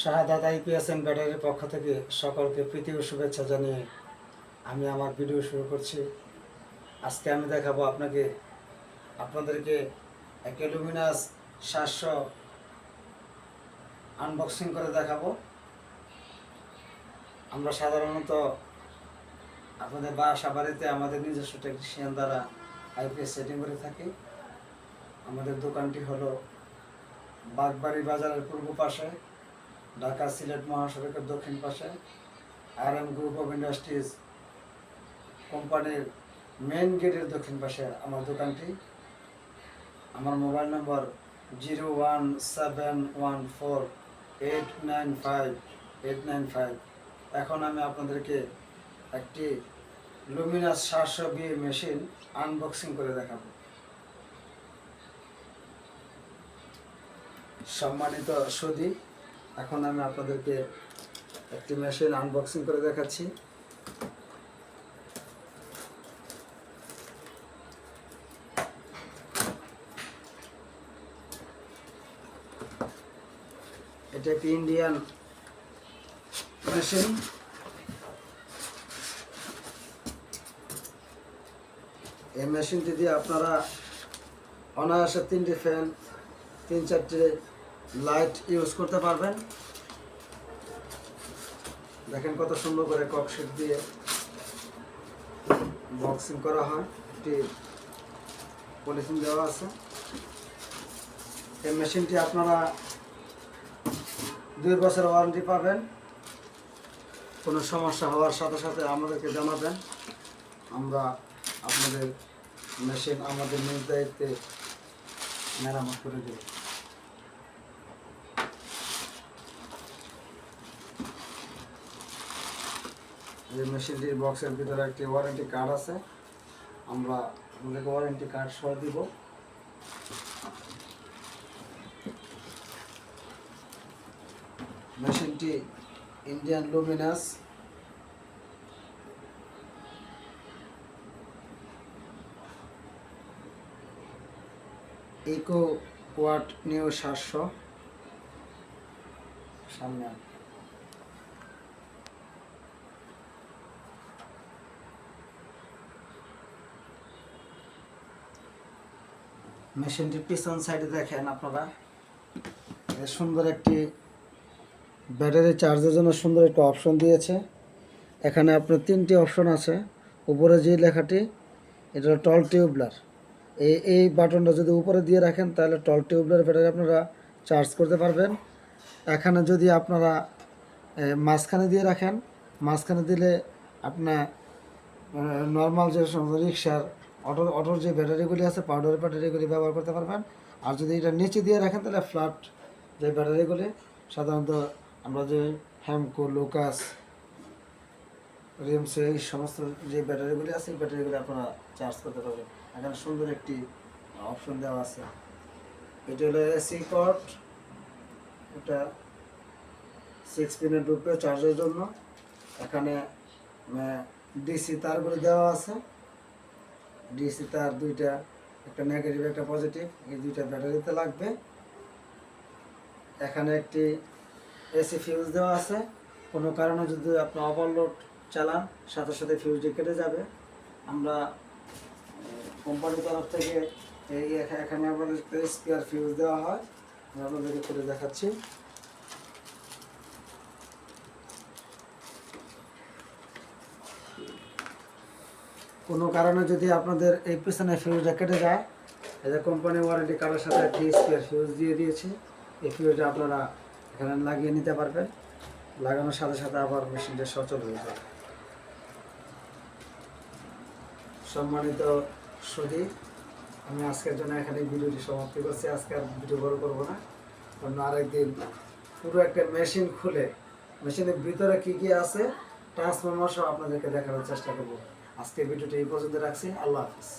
শাহাদাত আইপিএসএন ব্যাটারির পক্ষ থেকে সকলকে প্রীতি ও শুভেচ্ছা জানিয়ে আমি আমার ভিডিও শুরু করছি। আজকে আমি দেখাবো আপনাদেরকে একটা লুমিনাস 700 আনবক্সিং করে দেখাবো। আমরা সাধারণত আপনাদের বাসা বাড়িতে আমাদের নিজস্ব টেকনিশিয়ান দ্বারা আইপিএস সেটিং করে থাকি। আমাদের দোকানটি হলো বাগবাড়ি বাজারের পূর্ব পাশে, ঢাকা সিলেট মহাসড়কের দক্ষিণ পাশে, RM গ্রুপ অফ ইন্ডাস্ট্রিজ কোম্পানির মেইন গেটের দক্ষিণ পাশে আমার দোকানটি। আমার মোবাইল নম্বর 01714895895। এখন আমি আপনাদেরকে একটি লুমিনাস 700B মেশিন আনবক্সিং করে দেখাবো। সম্মানিত সুধী, এখন আমি আপনাদেরকে একটি মেশিন আনবক্সিং করে দেখাচ্ছি। এটা একটি ইন্ডিয়ান মেশিন। এই মেশিনটি দিয়ে আপনারা অনায়াসে 3টি ফ্যান, 3-4টি লাইট ইউজ করতে পারবেন। দেখেন কত সুন্দর করে ককশিট দিয়ে বক্সিং করা হয়, একটি পলিথিন দেওয়া আছে। এই মেশিনটি আপনারা 2 বছর ওয়ারেন্টি পাবেন। কোনো সমস্যা হওয়ার সাথে সাথে আমাদেরকে জানাবেন, আমরা আপনাদের মেশিন আমাদের নিজ দায়িত্বে মেরামত করে দেব। এই মেশিনটির বক্সের ভিতরে একটি ওয়ারেন্টি কার্ড আছে, আমরা আপনাদেরকে ওয়ারেন্টি কার্ড সহ দিব। মেশিনটি Indian Luminous eco watt new 700। সামনে মেশিনটির পিছন সাইডে দেখেন আপনারা, সুন্দর একটি ব্যাটারি চার্জের জন্য সুন্দর একটা অপশন দিয়েছে। এখানে আপনার 3টি অপশন আছে। উপরে যে লেখাটি, এটা টল টিউবলার। এই বাটনটা যদি উপরে দিয়ে রাখেন তাহলে টল টিউবলার ব্যাটারি আপনারা চার্জ করতে পারবেন। এখানে যদি আপনারা মাঝখানে দিয়ে রাখেন, মাঝখানে দিলে আপনার নর্মাল যে রিক্সার অটোর যে ব্যাটারিগুলি আছে, পাউডারের ব্যাটারিগুলি ব্যবহার করতে পারবেন। আর যদি এটা নিচে দিয়ে রাখেন তাহলে ফ্ল্যাট যে ব্যাটারিগুলি, সাধারণত আমরা যে হ্যামকো, লোকাস, রিমসে এই সমস্ত যে ব্যাটারিগুলি আছে, এই ব্যাটারিগুলি আপনারা চার্জ করতে পারবেন। এখানে সুন্দর একটি অপশন দেওয়া আছে। এটা হলো এসি কর্ড, এটা 6 পিনের রূপে চার্জের জন্য। এখানে ডিসি তারগুলি দেওয়া আছে। ডিসি তার 2টা, একটা নেগেটিভ একটা পজিটিভ, এই 2টা ব্যাটারিতে লাগবে। এখানে একটি এসি ফিউজ দেওয়া আছে। কোনো কারণে যদি আপনি ওভারলোড চালান, সাথে সাথে ফিউজটি কেটে যাবে। আমরা কোম্পানির তরফ থেকে এখানে আমাদের স্পেয়ার ফিউজ দেওয়া হয়। আমি আপনাদেরকে করে দেখাচ্ছি। কোনো কারণে যদি আপনাদের এই পিছনে ফিউজটা কেটে যায়, এটা কোম্পানি ওয়ারেন্টি কার্ডের সাথে একটি স্পেয়ার ফিউজ দিয়ে দিয়েছে। এই ফিউজটা আপনারা এখানে লাগিয়ে নিতে পারবেন। লাগানোর সাথে সাথে আবার মেশিনটা সচল হয়ে যাবে। সম্মানিত সুধী, আমি আজকের জন্য এখানে ভিডিওটি সমাপ্তি করছি। আজকে আর ভিডিও বড় করবো না, অন্য আরেকদিন পুরো একটা মেশিন খুলে মেশিনের ভিতরে কী কী আছে, ট্রান্সফরমার সহ আপনাদেরকে দেখানোর চেষ্টা করবো। আজকে ভিডিওটি এই পর্যন্ত রাখছি। আল্লাহ হাফিজ।